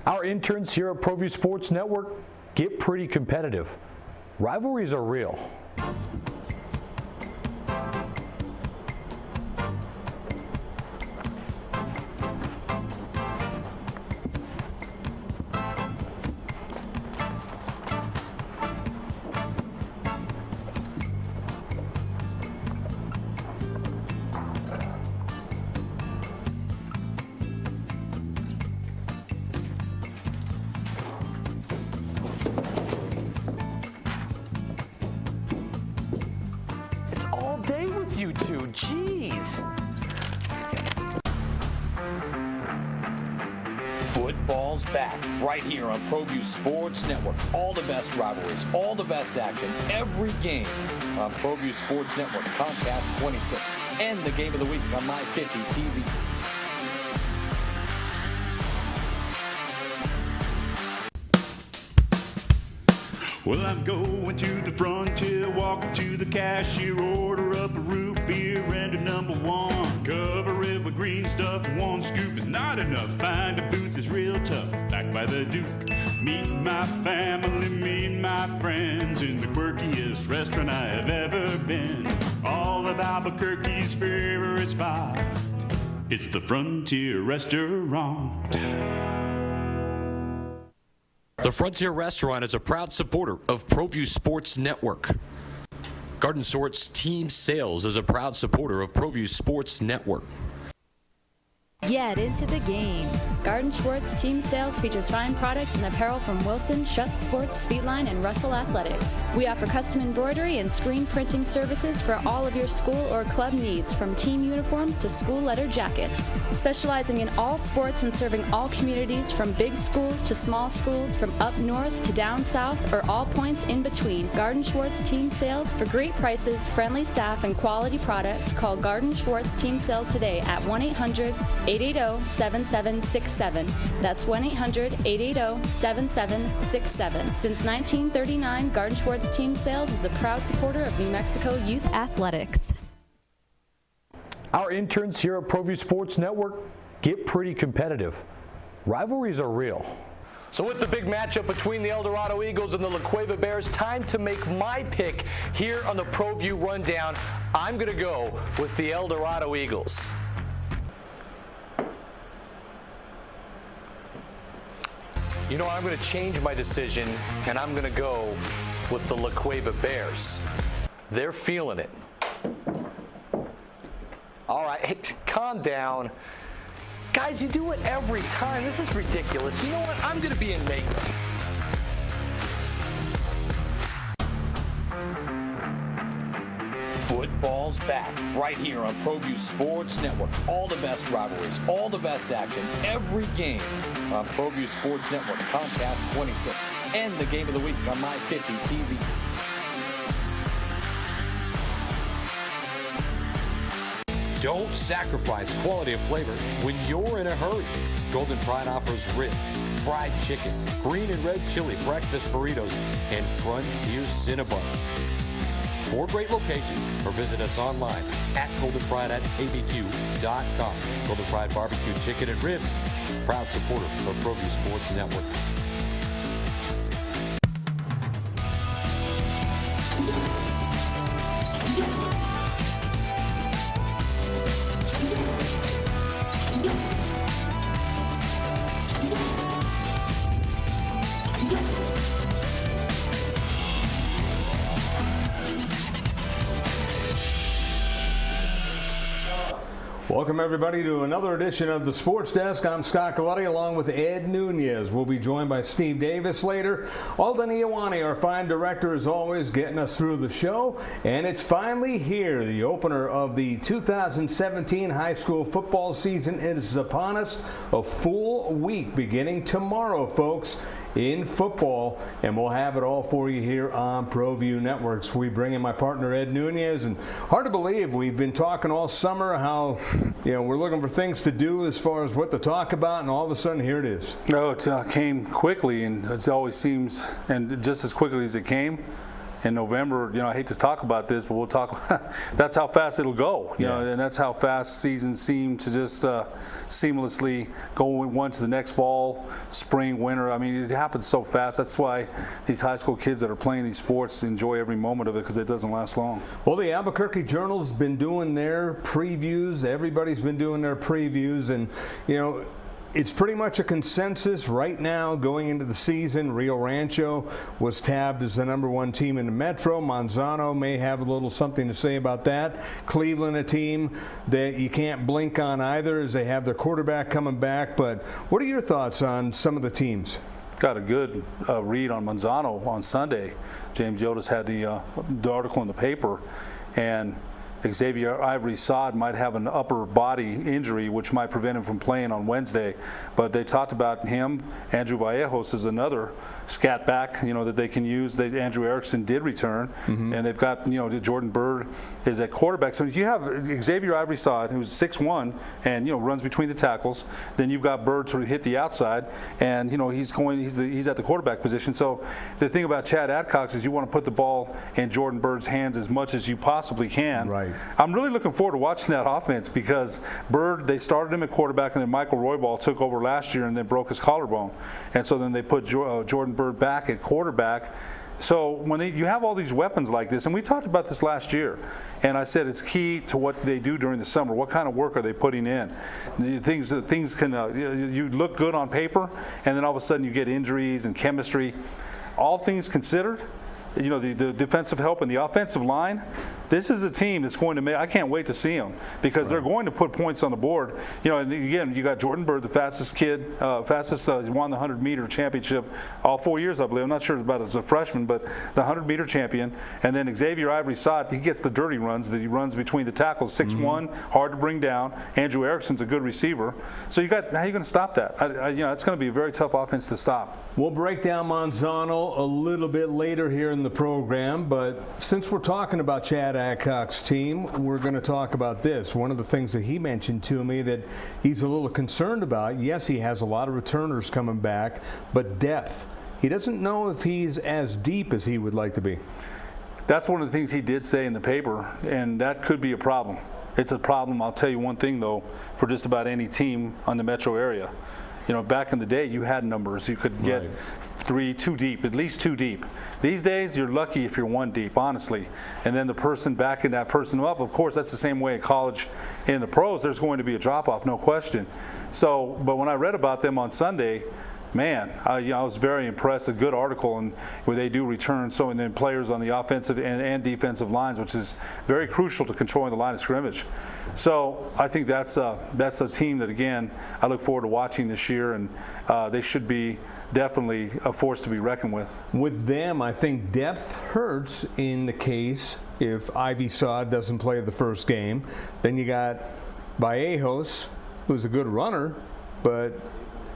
Our interns here at Proview Sports Network get pretty competitive. Rivalries are real. All day with you two, jeez. Football's back right here on Proview Sports Network. All the best rivalries, all the best action, every game on Proview Sports Network, Comcast 26, and the game of the week on My 50 TV. Well, I'm going to the frontier, walking to the cashier, order up a root beer and a number one. Cover it with green stuff, one scoop is not enough. Find a booth is real tough, back by the Duke. Meet my family, meet my friends in the quirkiest restaurant I have ever been. All of Albuquerque's favorite spot, it's the Frontier Restaurant. The Frontier Restaurant is a proud supporter of Proview Sports Network. Garden Sort's Team Sales is a proud supporter of Proview Sports Network. Get into the game. Garden Schwartz Team Sales features fine products and apparel from Wilson, Schutz Sports, Speedline, and Russell Athletics. We offer custom embroidery and screen printing services for all of your school or club needs, from team uniforms to school leather jackets. Specializing in all sports and serving all communities, from big schools to small schools, from up north to down south, or all points in between. Garden Schwartz Team Sales for great prices, friendly staff, and quality products. Call Garden Schwartz Team Sales today at 1-800-880-7767. That's 1-800-880-7767. Since 1939, Garden Schwartz Team Sales is a proud supporter of New Mexico youth athletics. Our interns here at Proview Sports Network get pretty competitive. Rivalries are real. So with the big matchup between the El Dorado Eagles and the La Cueva Bears, time to make my pick here on the Proview Rundown. I'm going to go with the El Dorado Eagles. You know, I'm going to change my decision, and I'm going to go with the La Cueva Bears. They're feeling it. All right, hey, calm down. Guys, you do it every time. This is ridiculous. You know what? I'm going to be in make-up. Football's back right here on Proview Sports Network. All the best rivalries, all the best action, every game on Proview Sports Network, Comcast 26, and the game of the week on My 50 TV. Don't sacrifice quality of flavor when you're in a hurry. Golden Pride offers ribs, fried chicken, green and red chili, breakfast burritos, and Frontier Cinnabons. 4 great locations, or visit us online at goldenpride@abq.com. Golden Pride Barbecue Chicken and Ribs, proud supporter of Proview Sports Network. Welcome everybody to another edition of the Sports Desk. I'm Scott Galletti along with Ed Nunez. We'll be joined by Steve Davis later. Alden Iowani, our fine director, as always, getting us through the show. And it's finally here. The opener of the 2017 high school football season is upon us. A full week beginning tomorrow, folks, in football, and we'll have it all for you here on Proview Networks. We bring in my partner Ed Nunez, and hard to believe we've been talking all summer how we're looking for things to do as far as what to talk about, and all of a sudden here it is. No, it came quickly, and it always seems, and just as quickly as it came, in November, I hate to talk about this, but we'll talk. That's how fast it'll go, you know, and that's how fast seasons seem to just seamlessly go one to the next fall, spring, winter. I mean, it happens so fast. That's why these high school kids that are playing these sports enjoy every moment of it, because it doesn't last long. Well, the Albuquerque Journal's been doing their previews. Everybody's been doing their previews, and it's pretty much a consensus right now going into the season. Rio Rancho was tabbed as the #1 team in the Metro. Manzano may have a little something to say about that. Cleveland, a team that you can't blink on either, as they have their quarterback coming back. But what are your thoughts on some of the teams? Got a good read on Manzano on Sunday. James Yotis had the article in the paper, and Xavier Ivory-Sod might have an upper body injury, which might prevent him from playing on Wednesday. But they talked about him. Andrew Vallejos is another scat back, that they can use. Andrew Erickson did return, and they've got, Jordan Bird is at quarterback. So if you have Xavier Ivory-Sod, who's 6'1", and runs between the tackles, then you've got Bird sort of hit the outside, and he's at the quarterback position. So the thing about Chad Adcox is you want to put the ball in Jordan Bird's hands as much as you possibly can. Right. I'm really looking forward to watching that offense, because Bird, they started him at quarterback, and then Michael Roybal took over last year and then broke his collarbone, and so then they put Jordan Bird back at quarterback. So when you have all these weapons like this, and we talked about this last year, and I said it's key to what they do during the summer. What kind of work are they putting in? Things can you look good on paper, and then all of a sudden you get injuries and chemistry. All things considered, the defensive help and the offensive line, this is a team that's going to make, I can't wait to see them, because they're going to put points on the board. And again, you got Jordan Bird, the fastest kid, he won the 100-meter championship all 4 years, I believe. I'm not sure about as a freshman, but the 100-meter champion. And then Xavier Ivory-Sod, he gets the dirty runs, that he runs between the tackles, 6'1", hard to bring down. Andrew Erickson's a good receiver. So how are you going to stop that? It's going to be a very tough offense to stop. We'll break down Manzano a little bit later here in the program, but since we're talking about Chad Adcox's team, we're going to talk about this. One of the things that he mentioned to me that he's a little concerned about, yes, he has a lot of returners coming back, but depth. He doesn't know if he's as deep as he would like to be. That's one of the things he did say in the paper, and that could be a problem. It's a problem, I'll tell you one thing, though, for just about any team on the metro area. Back in the day, you had numbers. You could get two deep, at least 2 deep. These days, you're lucky if you're 1 deep, honestly. And then the person backing that person up, of course, that's the same way in college. In the pros, there's going to be a drop-off, no question. So, but when I read about them on Sunday, man, I was very impressed. A good article, and where they do return and then players on the offensive and defensive lines, which is very crucial to controlling the line of scrimmage. So I think that's a team that, again, I look forward to watching this year, and they should be definitely a force to be reckoned with. With them, I think depth hurts in the case if Ivory-Sod doesn't play the first game. Then you got Vallejos, who's a good runner, but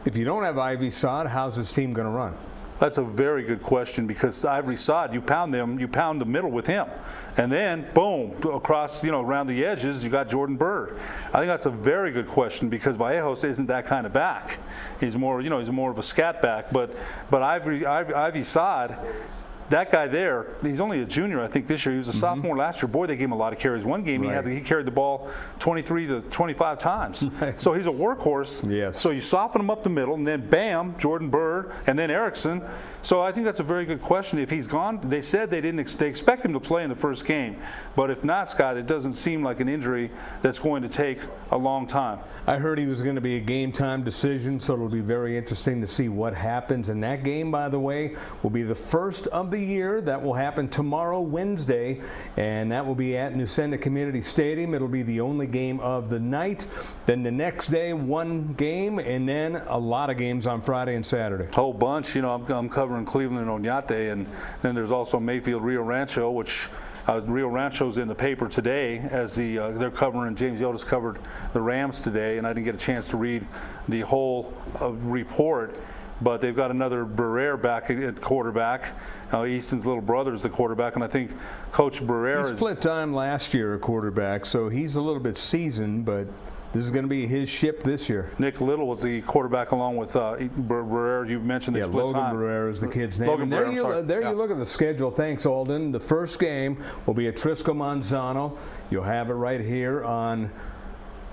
if you don't have Ivory-Sod, how's this team going to run? That's a very good question, because Ivory-Sod, you pound the middle with him. And then, boom, across, around the edges, you got Jordan Bird. I think that's a very good question, because Vallejos isn't that kind of back. He's more, he's more of a scat back. But Ivory-Sod, that guy there, he's only a junior, I think, this year. He was a sophomore last year. Boy, they gave him a lot of carries. One game he carried the ball 23 to 25 times. So he's a workhorse. Yes. So you soften him up the middle, and then bam, Jordan Bird, and then Erickson. So I think that's a very good question. If he's gone, they said they expect him to play in the first game. But if not, Scott, it doesn't seem like an injury that's going to take a long time. I heard he was going to be a game-time decision, so it'll be very interesting to see what happens. And that game, by the way, will be the first of the year. That will happen tomorrow, Wednesday, and that will be at Newsenda Community Stadium. It'll be the only game of the night. Then the next day, 1 game, and then a lot of games on Friday and Saturday. Whole bunch. I'm covering Cleveland and Oñate, and then there's also Mayfield Rio Rancho, which Rio Rancho's in the paper today as they're covering. James Yotis covered the Rams today, and I didn't get a chance to read the whole report. But they've got another Barrera back at quarterback. Easton's little brother is the quarterback, and I think Coach Barrera split time last year at quarterback, so he's a little bit seasoned, but this is going to be his ship this year. Nick Little was the quarterback along with Barrera. You mentioned the split Logan time. Barrera is the kid's name. Logan Barrera, You look at the schedule. Thanks, Alden. The first game will be at Trisco Manzano. You'll have it right here on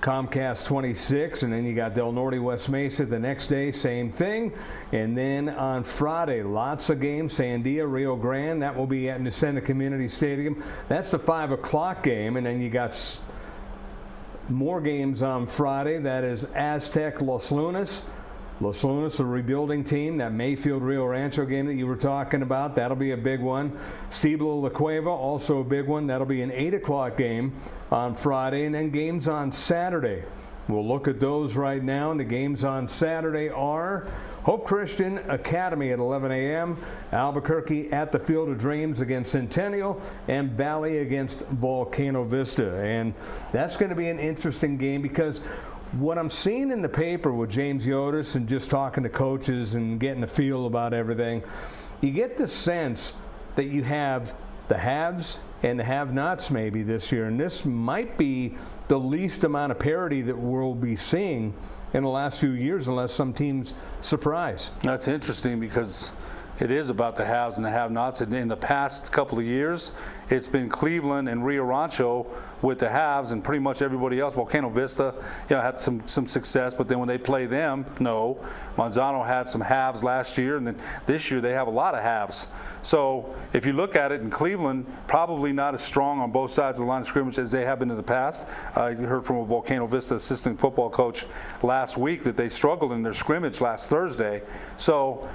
Comcast 26, and then you got Del Norte West Mesa the next day, same thing. And then on Friday, lots of games. Sandia, Rio Grande, that will be at Nacena Community Stadium. That's the 5 o'clock game, and then you got more games on Friday. That is Aztec, Los Lunas. Los Lunas, a rebuilding team. That Mayfield Rio Rancho game that you were talking about, that'll be a big one. Cibola La Cueva, also a big one. That'll be an 8 o'clock game on Friday, and then games on Saturday. We'll look at those right now, and the games on Saturday are Hope Christian Academy at 11 a.m., Albuquerque at the Field of Dreams against Centennial, and Valley against Volcano Vista. And that's going to be an interesting game because what I'm seeing in the paper with James Yotis and just talking to coaches and getting a feel about everything, you get the sense that you have the haves and the have-nots maybe this year, and this might be the least amount of parity that we'll be seeing in the last few years unless some teams surprise. That's interesting because it is about the haves and the have-nots. And in the past couple of years, it's been Cleveland and Rio Rancho with the haves, and pretty much everybody else. Volcano Vista, had some success, but then when they play them, no. Manzano had some haves last year, and then this year they have a lot of haves. So if you look at it in Cleveland, probably not as strong on both sides of the line of scrimmage as they have been in the past. I heard from a Volcano Vista assistant football coach last week that they struggled in their scrimmage last Thursday. So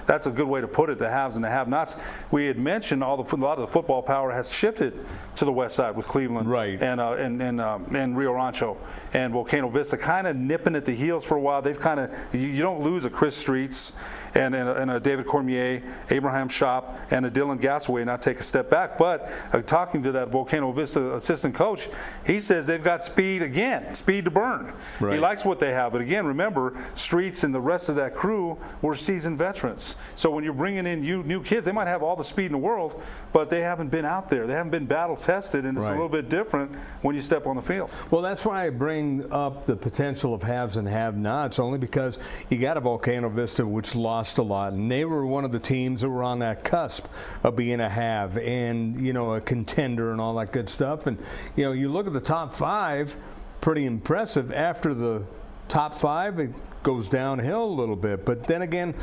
that's a good way to put it, the haves and the have-nots. We had mentioned a lot of the football power has shifted to the west side with Cleveland, right, and Rio Rancho, and Volcano Vista kind of nipping at the heels for a while. They've kind of, you don't lose a Chris Streets and a David Cormier, Abraham Shop, and a Dylan Gasaway not take a step back. But talking to that Volcano Vista assistant coach, he says they've got speed to burn. Right. He likes what they have. But again, remember, Streets and the rest of that crew were seasoned veterans. So when you're bringing in new kids, they might have all the speed in the world, but they haven't been out there. They haven't been battle tested, and it's a little bit different when you step on the field. Well, that's why I bring up the potential of haves and have-nots, only because you got a Volcano Vista which lost a lot, and they were one of the teams that were on that cusp of being a have and a contender and all that good stuff. And you look at the top 5, pretty impressive. After the top 5, it goes downhill a little bit. But then again,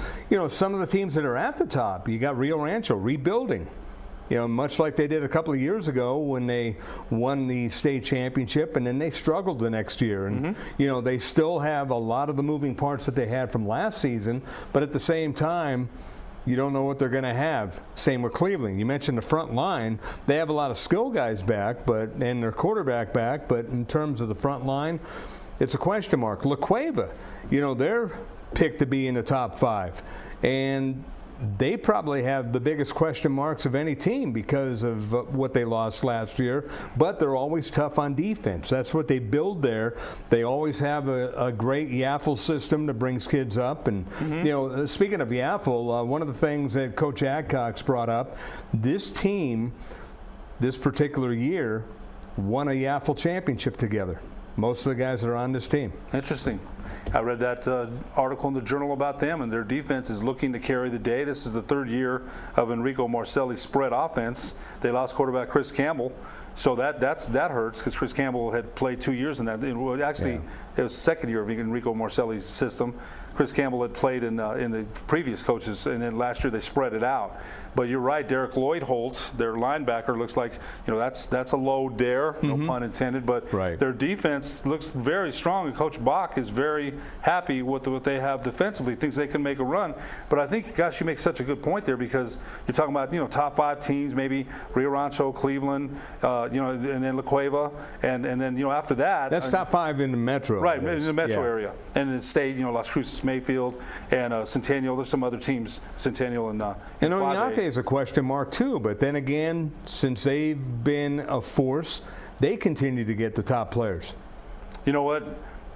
some of the teams that are at the top, you got Rio Rancho rebuilding. Much like they did a couple of years ago when they won the state championship, and then they struggled the next year. And, they still have a lot of the moving parts that they had from last season, but at the same time, you don't know what they're going to have. Same with Cleveland. You mentioned the front line. They have a lot of skill guys back, and their quarterback back, but in terms of the front line, it's a question mark. La Cueva, they're picked to be in the top 5. And they probably have the biggest question marks of any team because of what they lost last year, but they're always tough on defense. That's what they build there. They always have a great Yaffle system that brings kids up. And, speaking of Yaffle, one of the things that Coach Adcox brought up, this team, this particular year, won a Yaffle championship together. Most of the guys that are on this team. Interesting. I read that article in the Journal about them, and their defense is looking to carry the day. This is the 3rd year of Enrico Marcelli's spread offense. They lost quarterback Chris Campbell, so that hurts because Chris Campbell had played 2 years in that. It was the 2nd year of Enrico Marcelli's system. Chris Campbell had played in the previous coaches, and then last year they spread it out. But you're right, Derek Lloyd Holtz, their linebacker, looks like that's a load there, no pun intended. But their defense looks very strong, and Coach Bach is very happy with what they have defensively. Thinks they can make a run. But I think, gosh, you make such a good point there because you're talking about top 5 teams, maybe Rio Rancho, Cleveland, and then La Cueva, and then after that. That's top 5 in the metro. Right, in the metro area, and in the state, Las Cruces, Mayfield, and Centennial. There's some other teams, Centennial and Oñate is a question mark too, but then again, since they've been a force, they continue to get the top players. You know what?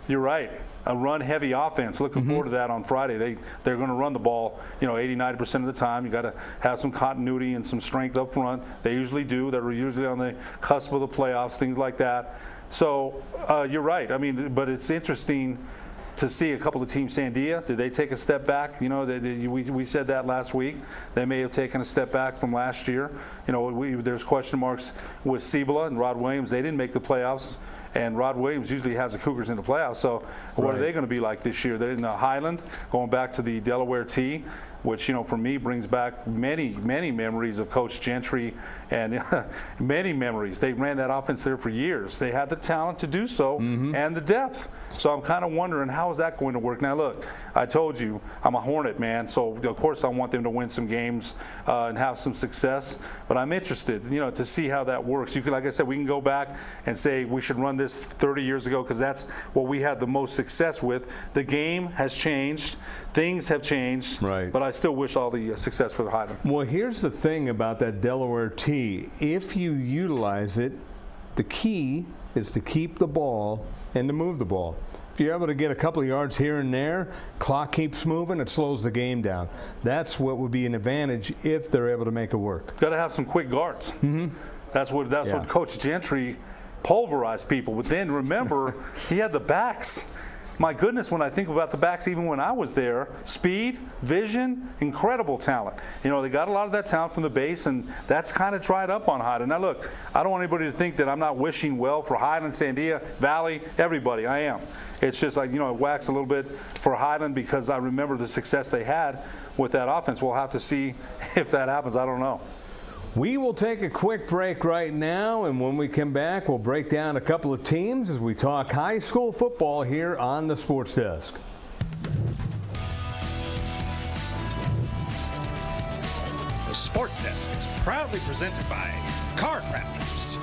You're right. A run-heavy offense. Looking forward to that on Friday. They're going to run the ball, 80-90% of the time. You got to have some continuity and some strength up front. They usually do. They're usually on the cusp of the playoffs, things like that. So you're right. I mean, but it's interesting to see a couple of teams. Sandia, did they take a step back? You know, we said that last week. They may have taken a step back from last year. You know, there's question marks with Cibola and Rod Williams. They didn't make the playoffs, and Rod Williams usually has the Cougars in the playoffs. So what are they going to be like this year? They're in the Highland, going back to the Delaware T, which, you know, for me brings back many, many memories of Coach Gentry, and many memories. They ran that offense there for years. They had the talent to do so and the depth. So I'm kind of wondering, how is that going to work? Now, look, I told you I'm a Hornet, man, so of course I want them to win some games and have some success, but I'm interested, you know, to see how that works. You can, like I said, we can go back and say we should run this 30 years ago because that's what we had the most success with. The game has changed. Things have changed, but I still wish all the success for the Highland. Well, here's the thing about that Delaware T. If you utilize it, the key is to keep the ball and to move the ball. If you're able to get a couple of yards here and there, clock keeps moving, it slows the game down. That's what would be an advantage if they're able to make it work. Got to have some quick guards. That's what Coach Gentry pulverized people. But then remember, he had the backs. My goodness, when I think about the backs, even when I was there, speed, vision, incredible talent. You know, they got a lot of that talent from the base, and that's kind of dried up on Highland. Now, look, I don't want anybody to think that I'm not wishing well for Highland, Sandia, Valley, everybody. I am. It's just like, you know, it whacks a little bit for Highland because I remember the success they had with that offense. We'll have to see if that happens. I don't know. We will take a quick break right now, and when we come back, we'll break down a couple of teams as we talk high school football here on the Sports Desk. The Sports Desk is proudly presented by Car Crafters.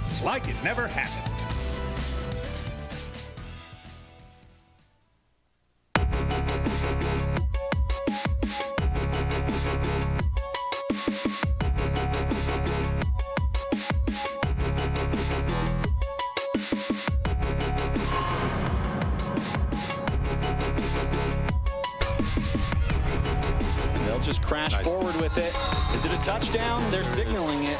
It's like it never happened. Just crash forward with it. Is it a touchdown? They're signaling it.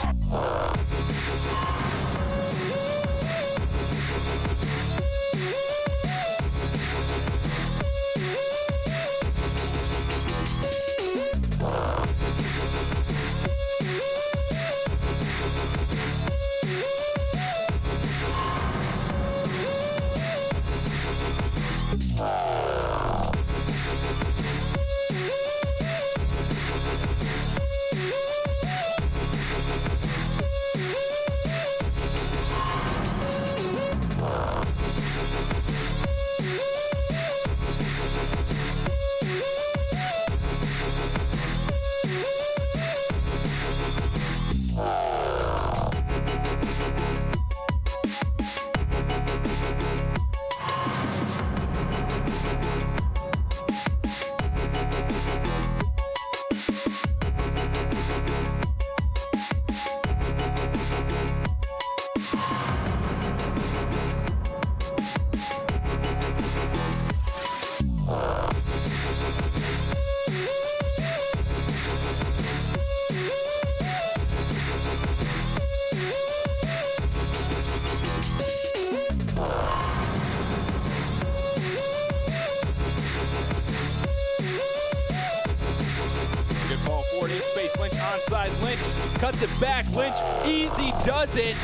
Lynch cuts it back. Lynch easy does it.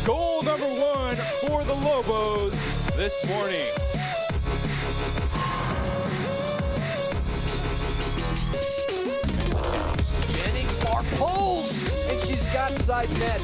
Goal number 1 for the Lobos this morning. Jennings far pulls, and she's got side net.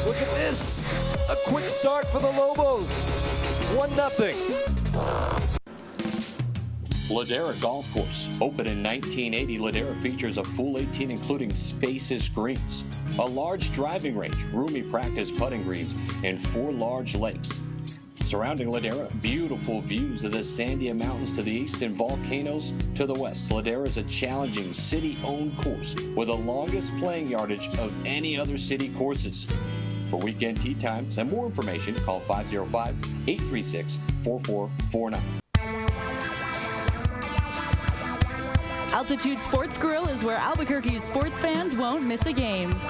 Look at this! A quick start for the Lobos. 1-0. Ladera Golf Course. Opened in 1980, Ladera features a full 18 including spacious greens, a large driving range, roomy practice putting greens, and 4 large lakes. Surrounding Ladera, beautiful views of the Sandia Mountains to the east and volcanoes to the west. Ladera is a challenging city-owned course with the longest playing yardage of any other city courses. For weekend tee times and more information, call 505-836-4449. Altitude Sports Grill is where Albuquerque's sports fans won't miss a game.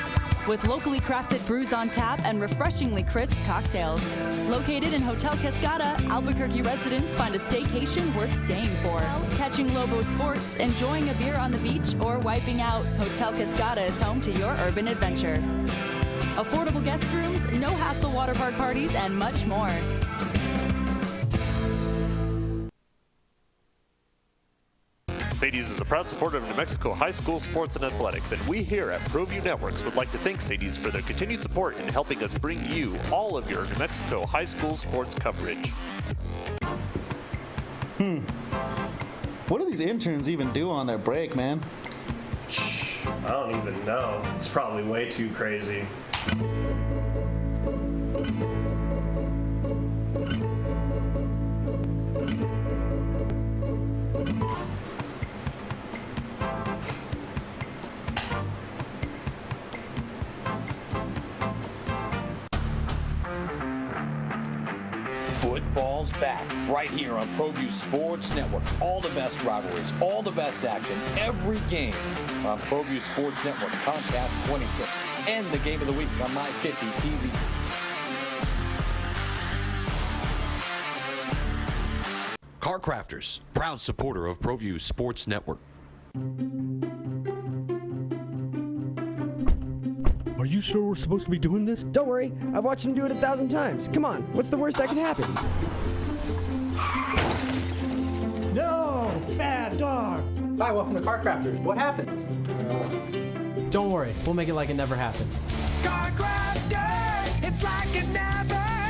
With locally crafted brews on tap and refreshingly crisp cocktails. Located in Hotel Cascada, Albuquerque residents find a staycation worth staying for. Catching Lobo sports, enjoying a beer on the beach, or wiping out, Hotel Cascada is home to your urban adventure. Affordable guest rooms, no-hassle water park parties, and much more. Sadie's is a proud supporter of New Mexico high school sports and athletics, and we here at Proview Networks would like to thank Sadie's for their continued support in helping us bring you all of your New Mexico high school sports coverage. What do these interns even do on their break, man? I don't even know. It's probably way too crazy. Football's back right here on Proview Sports Network. All the best rivalries, all the best action, every game on Proview Sports Network, Comcast 26, and the game of the week on My 50 TV. Car Crafters, proud supporter of Proview Sports Network. Are you sure we're supposed to be doing this? Don't worry, I've watched him do it 1,000 times. Come on, what's the worst that can happen? No! Bad dog! Hi, welcome to Car Crafters. What happened? Don't worry, we'll make it like it never happened. Car Crafters! It's like it never happened!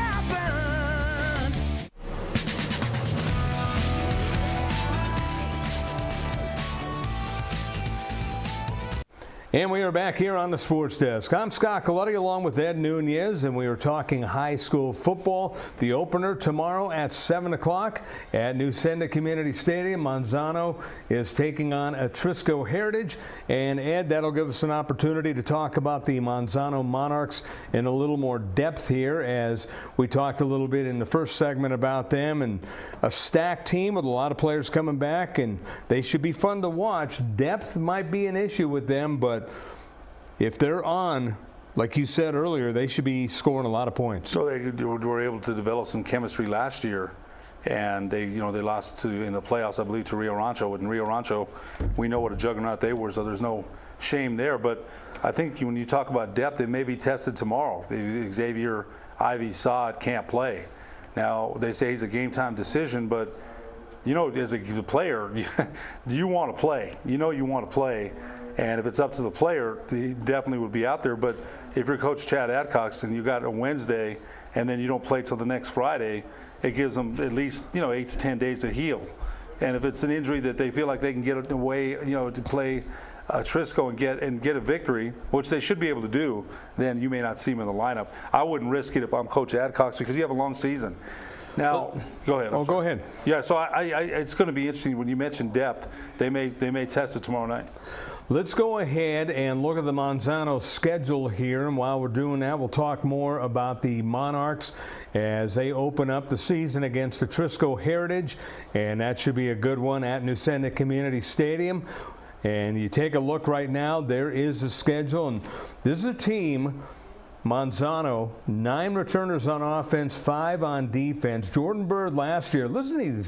And we are back here on the Sports Desk. I'm Scott Coletti along with Ed Nunez, and we are talking high school football. The opener tomorrow at 7 o'clock at New Senda Community Stadium. Manzano is taking on Atrisco Heritage. And Ed, that'll give us an opportunity to talk about the Manzano Monarchs in a little more depth here, as we talked a little bit in the first segment about them, and a stacked team with a lot of players coming back, and they should be fun to watch. Depth might be an issue with them, but if they're on, like you said earlier, they should be scoring a lot of points. So they were able to develop some chemistry last year, and they lost in the playoffs, I believe, to Rio Rancho. And Rio Rancho, we know what a juggernaut they were, so there's no shame there. But I think when you talk about depth, it may be tested tomorrow. Xavier Ivy Saad can't play. Now, they say he's a game-time decision, but as a player, you want to play. You want to play. And if it's up to the player, he definitely would be out there. But if you're Coach Chad Adcox and you got a Wednesday and then you don't play till the next Friday, it gives them at least 8 to 10 days to heal. And if it's an injury that they feel like they can get away, to play Trisco and get a victory, which they should be able to do, then you may not see him in the lineup. I wouldn't risk it if I'm Coach Adcox, because you have a long season. Now, go ahead. Go ahead. Yeah, so it's going to be interesting when you mention depth. They may test it tomorrow night. Let's go ahead and look at the Manzano schedule here, and while we're doing that, we'll talk more about the Monarchs as they open up the season against the Atrisco Heritage, and that should be a good one at New Senda Community Stadium. And you take a look right now, there is the schedule, and this is a team, Manzano, 9 returners on offense, 5 on defense. Jordan Bird last year, listen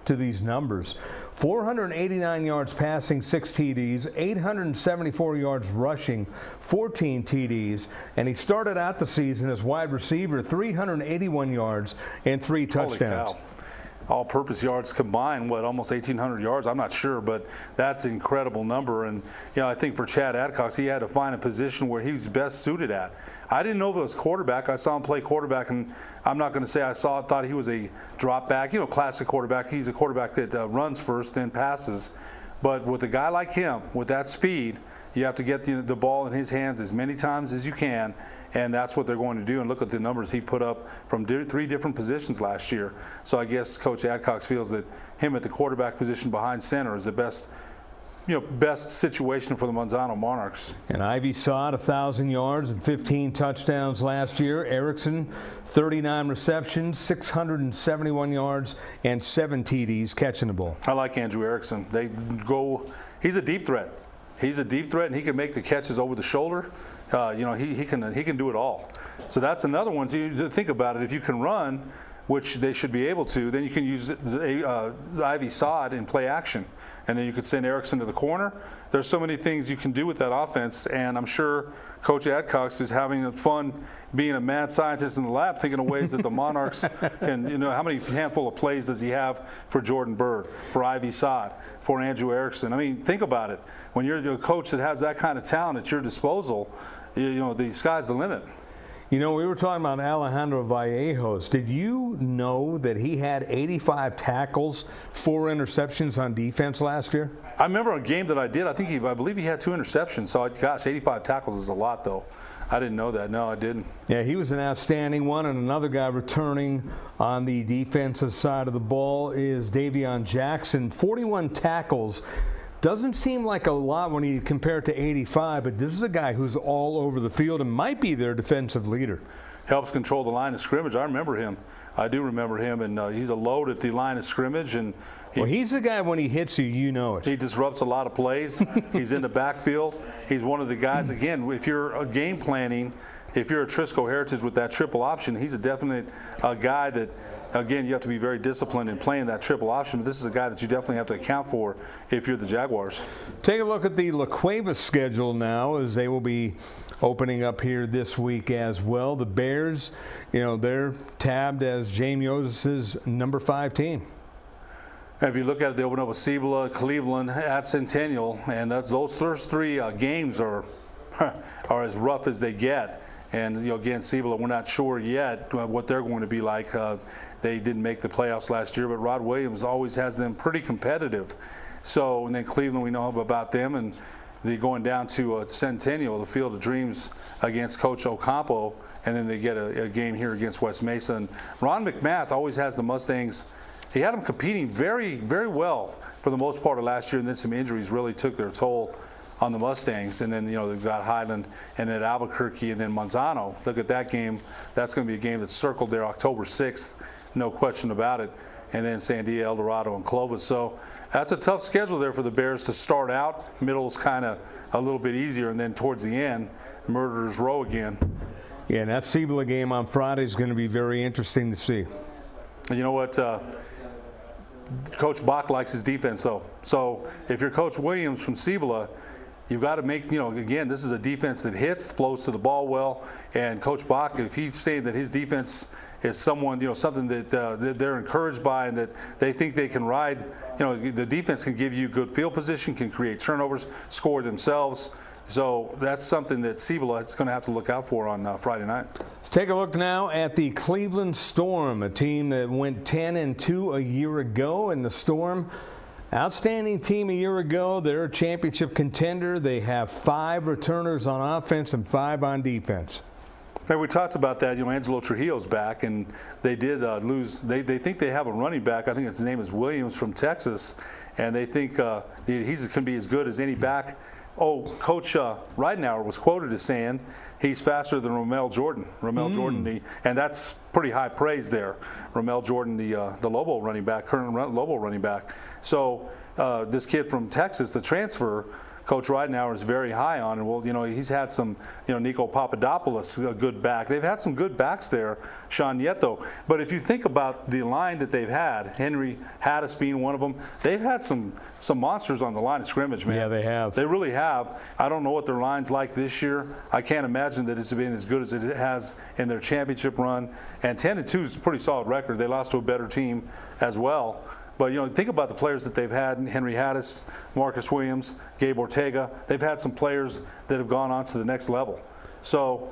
to these numbers. 489 yards passing, 6 TDs, 874 yards rushing, 14 TDs, and he started out the season as wide receiver, 381 yards and 3 touchdowns. Holy cow. all-purpose yards combined, almost 1,800 yards? I'm not sure, but that's an incredible number. And I think for Chad Adcox, he had to find a position where he's best suited at. I didn't know if it was quarterback. I saw him play quarterback, and I'm not going to say thought he was a drop back, classic quarterback. He's a quarterback that runs first, then passes. But with a guy like him, with that speed, you have to get the ball in his hands as many times as you can, and that's what they're going to do. And look at the numbers he put up from 3 different positions last year. So I guess Coach Adcox feels that him at the quarterback position behind center is the best situation for the Manzano Monarchs. And Ivy Sod, 1,000 yards and 15 touchdowns last year. Erickson, 39 receptions, 671 yards, and 7 TDs catching the ball. I like Andrew Erickson. He's a deep threat. He's a deep threat, and he can make the catches over the shoulder. He can do it all. So that's another one. So you think about it. If you can run, which they should be able to, then you can use Ivy Sod in play action. And then you could send Erickson to the corner. There's so many things you can do with that offense, and I'm sure Coach Adcox is having fun being a mad scientist in the lab, thinking of ways that the Monarchs can, how many handful of plays does he have for Jordan Byrd, for Ivy Sod, for Andrew Erickson? I mean, think about it. When you're a coach that has that kind of talent at your disposal, the sky's the limit. We were talking about Alejandro Vallejos. Did you know that he had 85 tackles, 4 interceptions on defense last year? I remember a game that I did. I believe he had 2 interceptions. So, 85 tackles is a lot, though. I didn't know that. No, I didn't. Yeah, he was an outstanding one. And another guy returning on the defensive side of the ball is Davion Jackson. 41 tackles. Doesn't seem like a lot when you compare it to 85, but this is a guy who's all over the field and might be their defensive leader. Helps control the line of scrimmage. I remember him. I do remember him, and he's a load at the line of scrimmage. And he's the guy when he hits you, you know it. He disrupts a lot of plays. He's in the backfield. He's one of the guys, again, if you're game planning, if you're a Trisco Heritage with that triple option, he's a definite guy that, again, you have to be very disciplined in playing that triple option, but this is a guy that you definitely have to account for if you're the Jaguars. Take a look at the La Cueva schedule now, as they will be opening up here this week as well. The Bears, they're tabbed as James Yosis' number 5 team. If you look at it, they open up with Cibola, Cleveland, at Centennial, and those first 3 games are as rough as they get. And again, Cibola, we're not sure yet what they're going to be like. They didn't make the playoffs last year, but Rod Williams always has them pretty competitive. So, and then Cleveland, we know about them, and they're going down to Centennial, the Field of Dreams, against Coach Ocampo, and then they get a game here against West Mesa. And Ron McMath always has the Mustangs. He had them competing very, very well for the most part of last year, and then some injuries really took their toll on the Mustangs. And then they've got Highland and then Albuquerque and then Manzano. Look at that game. That's going to be a game that's circled there October 6th, no question about it. And then Sandia, El Dorado, and Clovis. So that's a tough schedule there for the Bears to start out. Middle's kind of a little bit easier, and then towards the end, Murderers Row again. Yeah, and that Cibola game on Friday is going to be very interesting to see. And you know what? Coach Bach likes his defense, though. So if you're Coach Williams from Cibola, you've got to make, again, this is a defense that hits, flows to the ball well. And Coach Bach, if he's saying that his defense is something that they're encouraged by and that they think they can ride, the defense can give you good field position, can create turnovers, score themselves. So that's something that Cibola is going to have to look out for on Friday night. Let's take a look now at the Cleveland Storm, a team that went 10-2 a year ago. And the Storm, outstanding team a year ago. They're a championship contender. They have 5 returners on offense and 5 on defense. Hey, we talked about that. Angelo Trujillo's back, and they did lose. They think they have a running back. I think his name is Williams from Texas, and they think he's going to be as good as any back. Coach Ridenauer was quoted as saying he's faster than Romel Jordan. Jordan, and that's pretty high praise there. Romel Jordan, the Lobo running back, current Lobo running back. So this kid from Texas, the transfer, Coach Ridenauer is very high on. And, well, you know, he's had some, you know, Nico Papadopoulos, a good back. They've had some good backs there, Sean Nieto. But if you think about the line that they've had, Henry Haddis being one of them, they've had some monsters on the line of scrimmage, man. Yeah, they have. They really have. I don't know what their line's like this year. I can't imagine that it's been as good as it has in their championship run. And 10-2 is a pretty solid record. They lost to a better team as well. But, you know, think about the players that they've had: Henry Haddis, Marcus Williams, Gabe Ortega. They've had some players that have gone on to the next level. So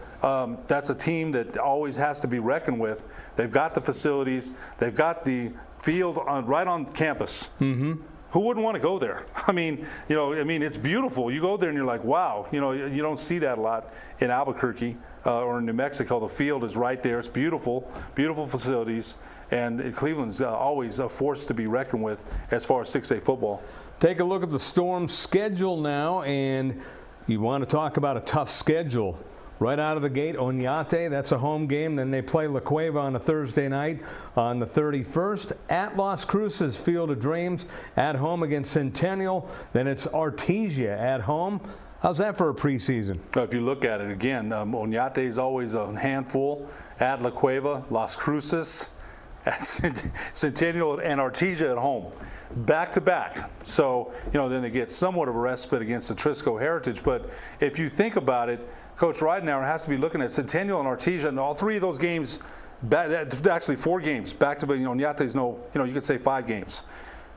that's a team that always has to be reckoned with. They've got the facilities. They've got the field right on campus. Mm-hmm. Who wouldn't want to go there? I mean, you know, it's beautiful. You go there and you're like, wow. You know, you don't see that a lot in Albuquerque or in New Mexico. The field is right there. It's beautiful, beautiful facilities. And Cleveland's always a force to be reckoned with as far as 6A football. Take a look at the Storm's schedule now, and you want to talk about a tough schedule. Right out of the gate, Oñate, that's a home game. Then they play La Cueva on a Thursday night on the 31st. At Las Cruces, Field of Dreams, at home against Centennial. Then it's Artesia at home. How's that for a preseason? If you look at it again, Oñate is always a handful. At La Cueva, Las Cruces, at Centennial, and Artesia at home, back to back. So, you know, then they get somewhat of a respite against the Trisco Heritage. But if you think about it, Coach Ridenauer has to be looking at Centennial and Artesia, and all three of those games, actually 4 games back to back. You know, Oñate's you could say 5 games.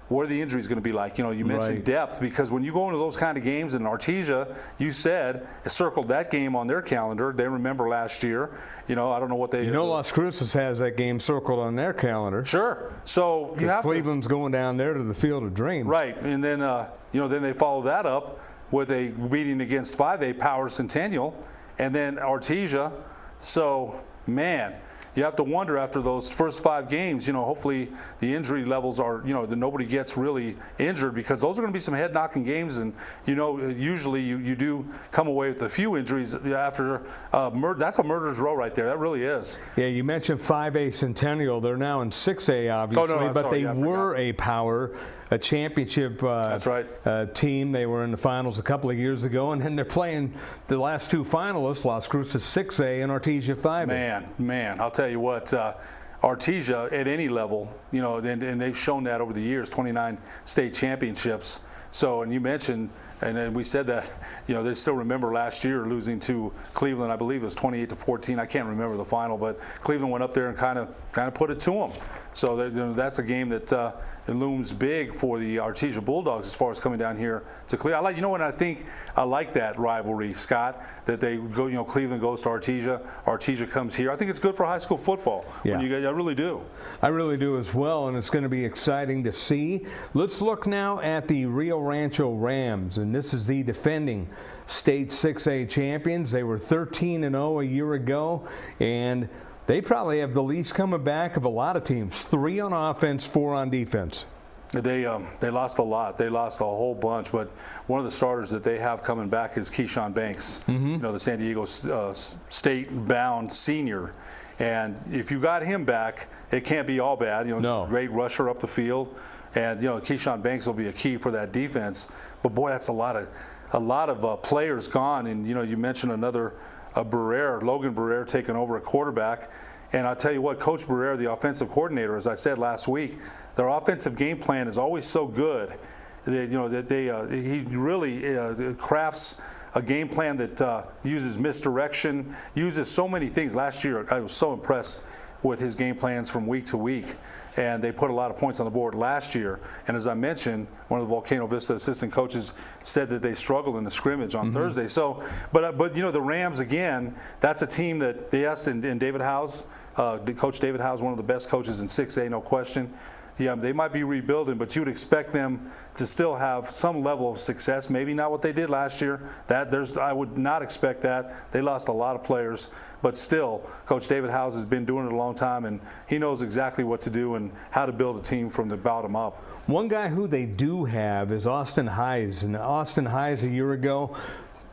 What are the injuries going to be like? You know, you mentioned depth, because when you go into those kind of games, in Artesia, you said, circled that game on their calendar. They remember last year. You know, I don't know what they. You know, Las Cruces has that game circled on their calendar. Sure. So you have Cleveland's going down there to the Field of Dreams. Right, and then then they follow that up with a meeting against 5A Power Centennial, and then Artesia. So, man, you have to wonder after those first 5 games, you know, hopefully the injury levels are, you know, that nobody gets really injured, because those are going to be some head-knocking games. And, you know, usually you do come away with a few injuries after that's a murderer's row right there. That really is. Yeah, you mentioned 5A Centennial. They're now in 6A, obviously, but they were a Power, a championship that's right. Team. They were in the finals a couple of years ago, and then they're playing the last 2 finalists, Las Cruces 6A and Artesia 5A. Man, I'll tell you what, Artesia at any level, you know, and they've shown that over the years, 29 state championships. So, and you mentioned, and then we said that, you know, they still remember last year losing to Cleveland. I believe it was 28-14. I can't remember the final, but Cleveland went up there and kind of put it to them. So that's a game that it looms big for the Artesia Bulldogs as far as coming down here to Cleveland. I like that rivalry, Scott, that they go, you know, Cleveland goes to Artesia comes here. I think it's good for high school football. Yeah. I really do. I really do as well, and it's going to be exciting to see. Let's look now at the Rio Rancho Rams, and this is the defending state 6A champions. They were 13-0 a year ago, and they probably have the least coming back of a lot of teams. 3 on offense, 4 on defense. They lost a lot. They lost a whole bunch, but one of the starters that they have coming back is Keyshawn Banks, you know, the San Diego state-bound senior. And if you got him back, it can't be all bad. You know, great rusher up the field, and you know, Keyshawn Banks will be a key for that defense. But boy, that's a lot of players gone. And you know, you mentioned another. Logan Barrere taking over at quarterback. And I'll tell you what, Coach Barrere, the offensive coordinator, as I said last week, their offensive game plan is always so good that, he really crafts a game plan that uses misdirection, uses so many things. Last year, I was so impressed with his game plans from week to week. And they put a lot of points on the board last year. And as I mentioned, one of the Volcano Vista assistant coaches said that they struggled in the scrimmage on Thursday. So, but you know, the Rams, again, that's a team that they asked, and David Howes, Coach David Howes, one of the best coaches in 6A, no question. Yeah, they might be rebuilding, but you would expect them to still have some level of success. Maybe not what they did last year. I would not expect that. They lost a lot of players, but still, Coach David Howes has been doing it a long time, and he knows exactly what to do and how to build a team from the bottom up. One guy who they do have is Austin Hayes, and Austin Hayes a year ago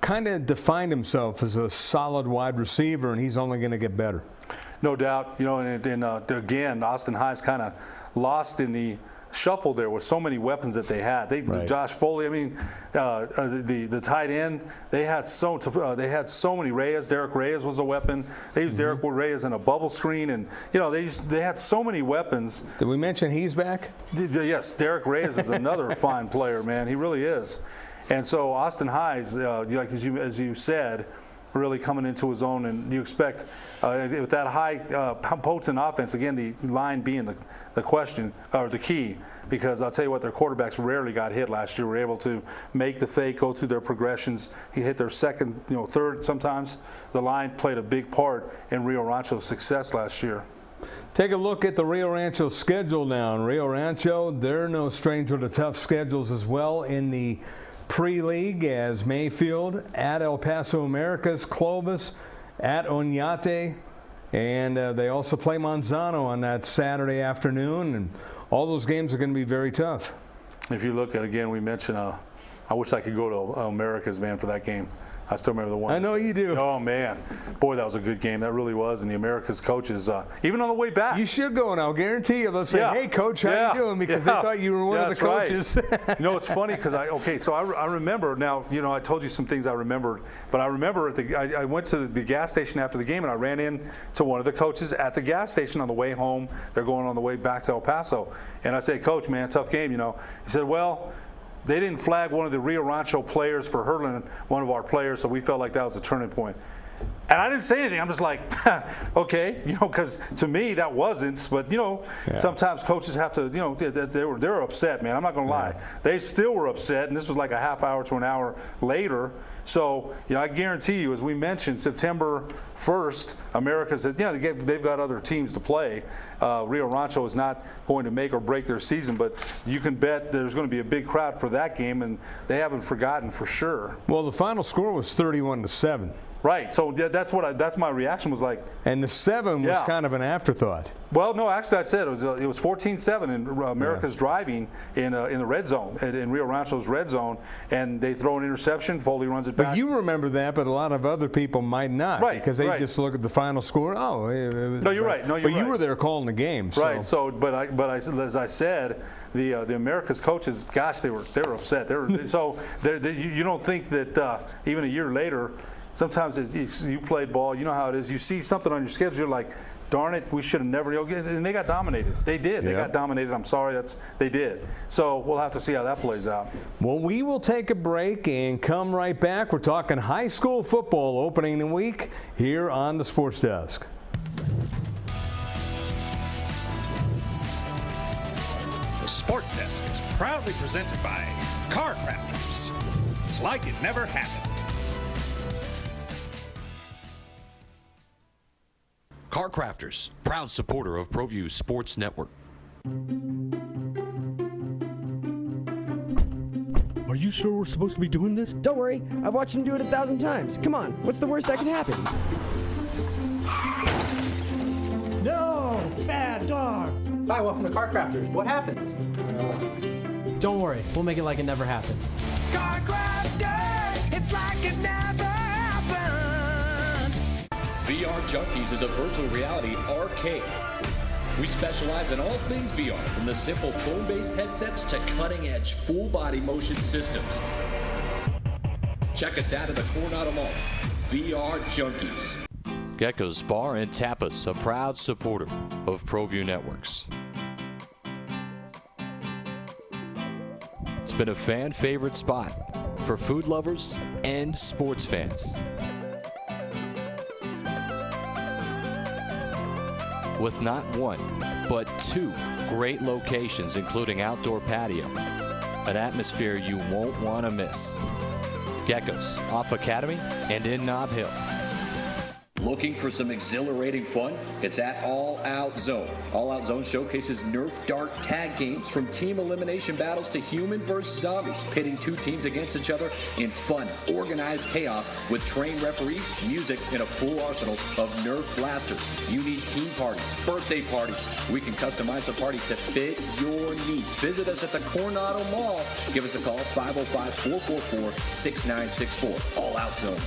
kind of defined himself as a solid wide receiver, and he's only going to get better. No doubt, you know, and again, Austin Hayes kind of lost in the shuffle there with so many weapons that they had. Josh Foley, I mean, the tight end, they had so many Reyes. Derek Reyes was a weapon. They used Derek Reyes in a bubble screen, and they had so many weapons. Did we mention he's back? Yes, Derek Reyes is another fine player, man. He really is. And so Austin Highs, like as you said, really coming into his own, and you expect with that high potent offense, again, the line being the question or the key, because I'll tell you what, their quarterbacks rarely got hit last year. Were able to make the fake, go through their progressions. He hit their second, third sometimes. The line played a big part in Rio Rancho's success last year. Take a look at the Rio Rancho schedule now. And Rio Rancho, they're no stranger to tough schedules as well in the pre-league, as Mayfield at El Paso Americas, Clovis at Oñate, and they also play Manzano on that Saturday afternoon, and all those games are going to be very tough. If you look at, again, we mentioned, I wish I could go to Americas, man, for that game. I still remember the one. I know you do. Oh, man. Boy, that was a good game. That really was. And the America's coaches, even on the way back. You should go, and I'll guarantee you they'll say, hey, Coach, how you doing? Because they thought you were one of the coaches. Right. It's funny because so I remember now, I told you some things I remembered, but I remember I went to the gas station after the game, and I ran in to one of the coaches at the gas station on the way home. They're going on the way back to El Paso. And I said, Coach, man, tough game, He said, well, they didn't flag one of the Rio Rancho players for hurdling one of our players, so we felt like that was a turning point. And I didn't say anything. I'm just like, okay, because to me that wasn't. But sometimes coaches have to, they're upset, man. I'm not gonna lie. They still were upset, and this was like a half hour to an hour later. So I guarantee you, as we mentioned, September 1st, America's, they've got other teams to play. Rio Rancho is not going to make or break their season, but you can bet there's going to be a big crowd for that game, and they haven't forgotten for sure. Well, the final score was 31-7. Right, so that's my reaction was like. And the 7 was kind of an afterthought. Well, no, actually, I said it was 14-7, and America's driving in the red zone, in Rio Rancho's red zone, and they throw an interception. Foley runs it back. But you remember that, but a lot of other people might not, right? Because they just look at the final score. Oh, no, you're right. No, you're right. But you were there calling the game, so. Right. So, as I said, the America's coaches, gosh, they were upset. You don't think that even a year later. Sometimes as you played ball, you know how it is. You see something on your schedule, you're like, darn it, we should have never. And they got dominated. They did. They got dominated. I'm sorry, they did. So we'll have to see how that plays out. Well, we will take a break and come right back. We're talking high school football opening the week here on the Sports Desk. The Sports Desk is proudly presented by Car Crafters. It's like it never happened. Car Crafters, proud supporter of Proview Sports Network. Are you sure we're supposed to be doing this? Don't worry, I've watched him do it 1,000 times. Come on, what's the worst that can happen? No! Bad dog! Hi, welcome to Car Crafters. What happened? Don't worry, we'll make it like it never happened. Car Crafters, it's like it never happened. VR Junkies is a virtual reality arcade. We specialize in all things VR, from the simple phone-based headsets to cutting-edge full-body motion systems. Check us out at the Coronado Mall. VR Junkies. Gecko's Bar and Tapas, a proud supporter of Proview Networks. It's been a fan-favorite spot for food lovers and sports fans. With not one, but 2 great locations, including outdoor patio, an atmosphere you won't want to miss. Gecko's, off Academy and in Nob Hill. Looking for some exhilarating fun? It's at All Out Zone. All Out Zone showcases Nerf dart tag games, from team elimination battles to human versus zombies, pitting 2 teams against each other in fun, organized chaos with trained referees, music, and a full arsenal of Nerf blasters. You need team parties, birthday parties. We can customize the party to fit your needs. Visit us at the Coronado Mall. Give us a call, 505-444-6964. All Out Zone.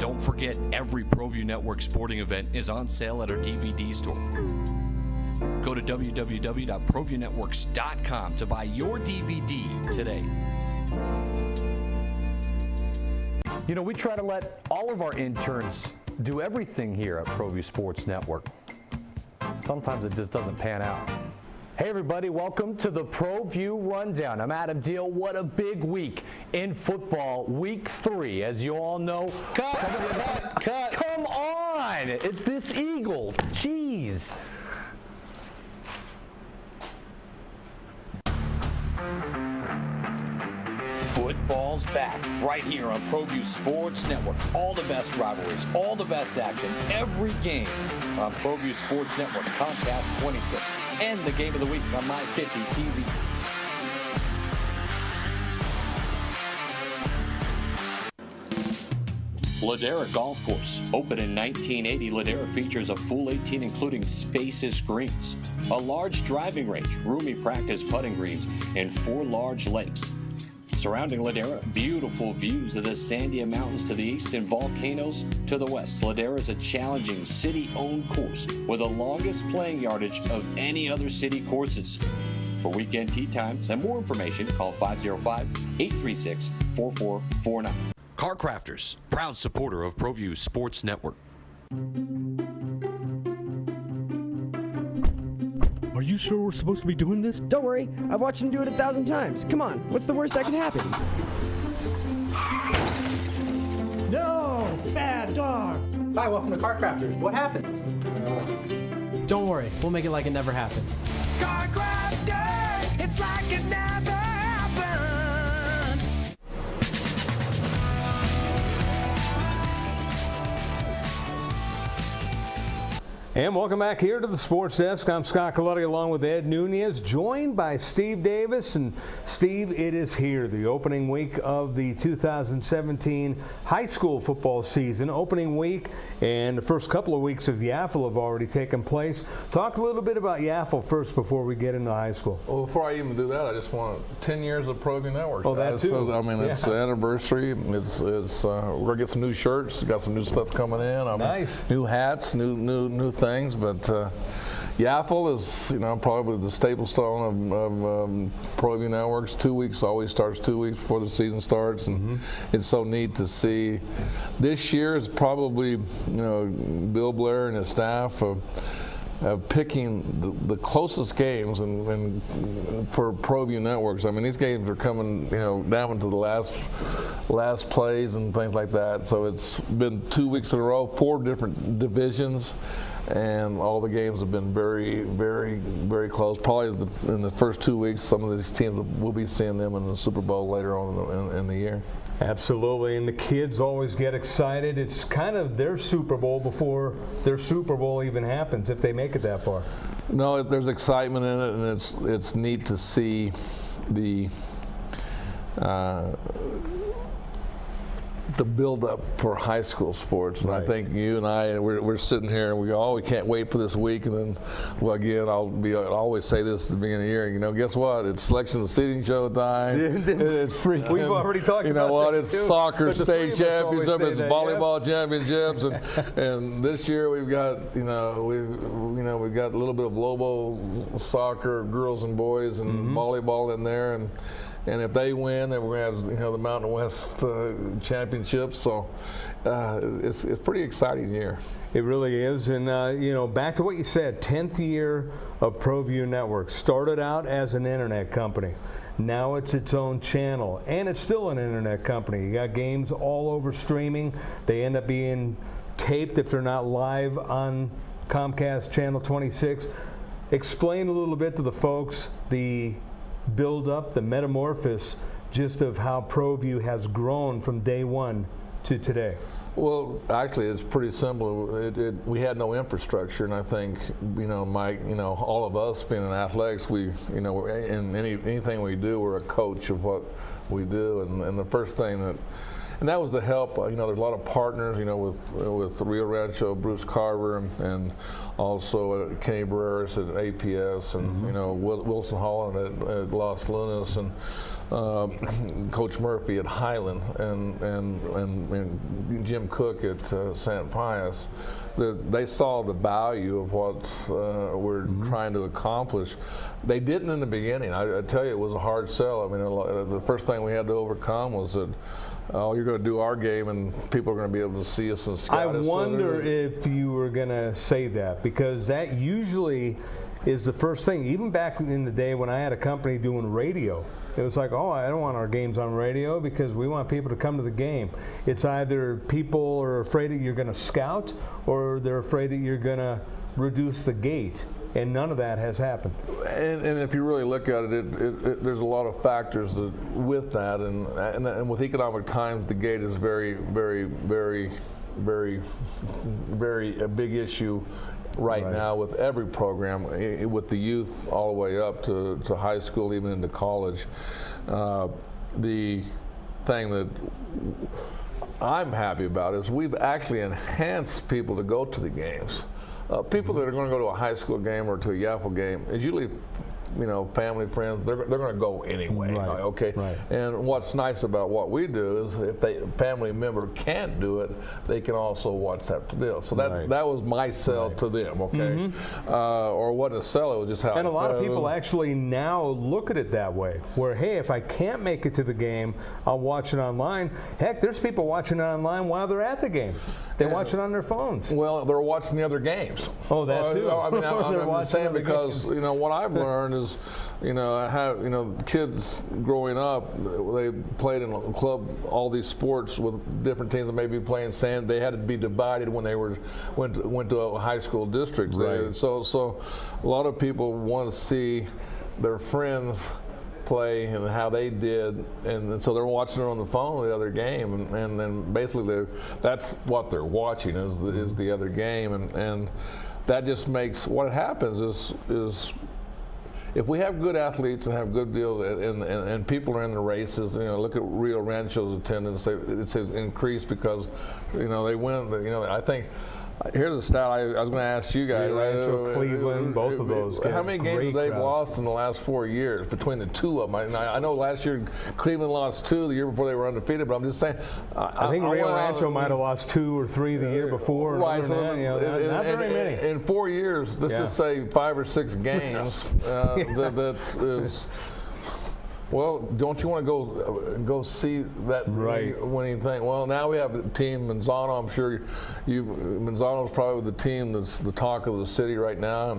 Don't forget, every Proview Network sporting event is on sale at our DVD store. Go to www.proviewNetworks.com to buy your DVD today. You know, we try to let all of our interns do everything here at Proview Sports Network. Sometimes it just doesn't pan out. Hey everybody, welcome to the Proview Rundown. I'm Adam Deal. What a big week in football, week 3. As you all know, come on, this Eagle, jeez. Football's back right here on Proview Sports Network. All the best rivalries, all the best action, every game on Proview Sports Network, Comcast 26, and the game of the week on My 50 TV. Ladera Golf Course. Opened in 1980, Ladera features a full 18 including spacious greens, a large driving range, roomy practice putting greens, and 4 large lakes. Surrounding Ladera, beautiful views of the Sandia Mountains to the east and volcanoes to the west. Ladera is a challenging city-owned course with the longest playing yardage of any other city courses. For weekend tee times and more information, call 505-836-4449. Car Crafters, proud supporter of Proview Sports Network. Are you sure we're supposed to be doing this? Don't worry, I've watched him do it 1,000 times. Come on, what's the worst that can happen? No! Bad dog! Hi, welcome to Car Crafters. What happened? Don't worry, we'll make it like it never happened. Car Crafters! It's like it never happened! And welcome back here to the Sports Desk. I'm Scott Colletti along with Ed Nunez, joined by Steve Davis. And Steve, it is here, the opening week of the 2017 high school football season. Opening week and the first couple of weeks of Yaffle have already taken place. Talk a little bit about Yaffle first before we get into high school. Well, before I even do that, I just want 10 years of Proview Network. Oh, that too. So, I mean, it's the anniversary. It's we're gonna get some new shirts. Got some new stuff coming in. Nice. New hats, new things, but Yaffle is, probably the staple stone of Proview Networks. 2 weeks always starts 2 weeks before the season starts, and it's so neat to see. This year is probably, Bill Blair and his staff of picking the closest games and for Proview Networks. I mean, these games are coming, down to the last plays and things like that. So it's been 2 weeks in a row, 4 different divisions, and all the games have been very, very, very close. Probably in the first 2 weeks, some of these teams will be seeing them in the Super Bowl later on in the year. Absolutely, and the kids always get excited. It's kind of their Super Bowl before their Super Bowl even happens, if they make it that far. No, there's excitement in it, and it's neat to see the build-up for high school sports. And I think you and I, we're sitting here and we go, oh, we can't wait for this week. And then, well, again, I'll always say this at the beginning of the year, guess what? It's selection of the seating show time. It's freaking. We've already talked about what? that It's too. soccer state championship, it's that, volleyball championships. And this year we've got, we've got a little bit of Lobo soccer, girls and boys, and volleyball in there. And if they win, then we're going to have the Mountain West Championship. So it's a pretty exciting year. It really is. And, back to what you said, 10th year of Proview Network. Started out as an internet company. Now it's its own channel. And it's still an internet company. You got games all over streaming. They end up being taped if they're not live on Comcast Channel 26. Explain a little bit to the folks the build up, the metamorphosis, just of how Proview has grown from day one to today. Well, actually, it's pretty simple. We had no infrastructure, and I think, Mike, all of us being in athletics, we, in anything we do, we're a coach of what we do, and the first thing that and that was the help. There's a lot of partners, with Rio Rancho, Bruce Carver, and also Kenny Barreras at APS, and Wilson Holland at Los Lunas, and Coach Murphy at Highland, and Jim Cook at St. Pius. They saw the value of what we're trying to accomplish. They didn't in the beginning. I tell you, it was a hard sell. The first thing we had to overcome was that, you're going to do our game and people are going to be able to see us and scout us. I wonder if you were going to say that, because that usually is the first thing. Even back in the day when I had a company doing radio, it was like, I don't want our games on radio because we want people to come to the game. It's either people are afraid that you're going to scout or they're afraid that you're going to reduce the gate. And none of that has happened. And if you really look at it, there's a lot of factors with that, and with economic times, the gate is very, very, very, very, very a big issue right now with every program, with the youth all the way up to high school, even into college. The thing that I'm happy about is we've actually enhanced people to go to the games. People that are going to go to a high school game or to a Yaffle game is usually, family, friends. They're going to go anyway. Right. Okay. Right. And what's nice about what we do is if a family member can't do it, they can also watch that deal. So that was my sell to them. Okay. Or what a sell, it was just how. And a lot of people actually now look at it that way, where hey, if I can't make it to the game, I'll watch it online. Heck, there's people watching it online while they're at the game. They watch it on their phones. Well, they're watching the other games. Oh, that too. I'm just saying because what I've learned is, kids growing up, they played in a club, all these sports with different teams that may be playing sand. They had to be divided when they went to a high school district. Right. So a lot of people want to see their friends play and how they did, and so they're watching it on the phone the other game, and then basically that's what they're watching is the other game, and that just makes what happens is if we have good athletes and have good deals and people are in the races, look at Rio Rancho's attendance, it's increased because they win. I think. Here's a stat I was going to ask you guys. Rancho, Cleveland, both of those. How many games have they lost in the last 4 years between the two of them? I know last year Cleveland lost 2, the year before they were undefeated, but I'm just saying. I think Rio Rancho might have lost 2 or 3 the year before. Right. Not very many. In 4 years, let's just say 5 or 6 games. That is. Well, don't you want to go see that winning thing? Well, now we have the team Manzano. I'm sure Manzano's probably the team that's the talk of the city right now,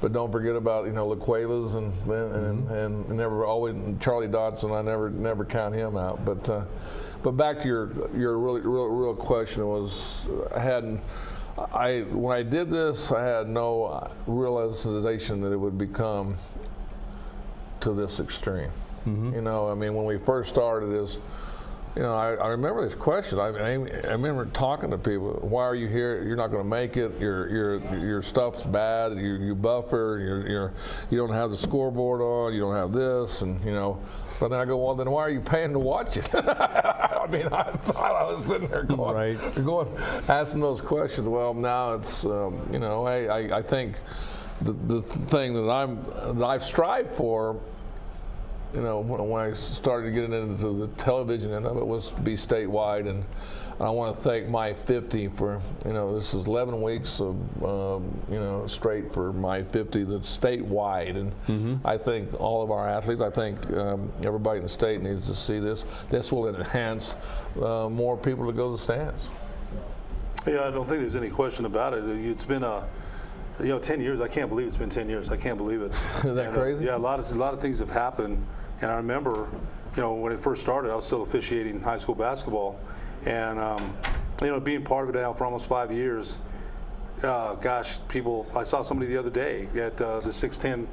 but don't forget about La Cuevas and never always Charlie Dodson. I never count him out. But back to your real question was when I did this, I had no realization that it would become to this extreme. When we first started this, I remember this question. I remember talking to people. Why are you here? You're not going to make it. Your stuff's bad. You buffer. You don't have the scoreboard on. You don't have this, and But then I go, well, then why are you paying to watch it? I thought I was sitting there going, asking those questions. Well, now it's I think. The thing that I've strived for, when I started getting into the television end of it, was to be statewide, and I want to thank My 50 for, this is 11 weeks of, straight for My 50 that's statewide, and I think all of our athletes, I think everybody in the state needs to see this. This will enhance more people to go to the stands. Yeah, I don't think there's any question about it. It's been 10 years. I can't believe it's been 10 years. I can't believe it. Is that crazy? Yeah, a lot of things have happened. And I remember, when it first started, I was still officiating high school basketball, and being part of it now for almost 5 years. People. I saw somebody the other day at the 610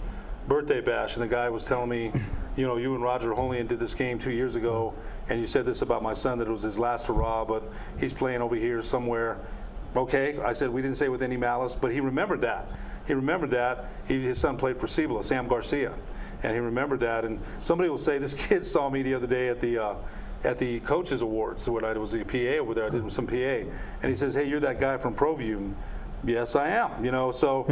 birthday bash, and the guy was telling me, you and Roger Holian did this game 2 years ago, and you said this about my son, that it was his last hurrah, but he's playing over here somewhere. Okay, I said we didn't say it with any malice, but he remembered that. His son played for Cibola, Sam Garcia, and he remembered that. And somebody will say, this kid saw me the other day at the at the coaches awards when I was the PA over there. I did some PA, and he says, "Hey, you're that guy from Proview." Yes, I am. You know, so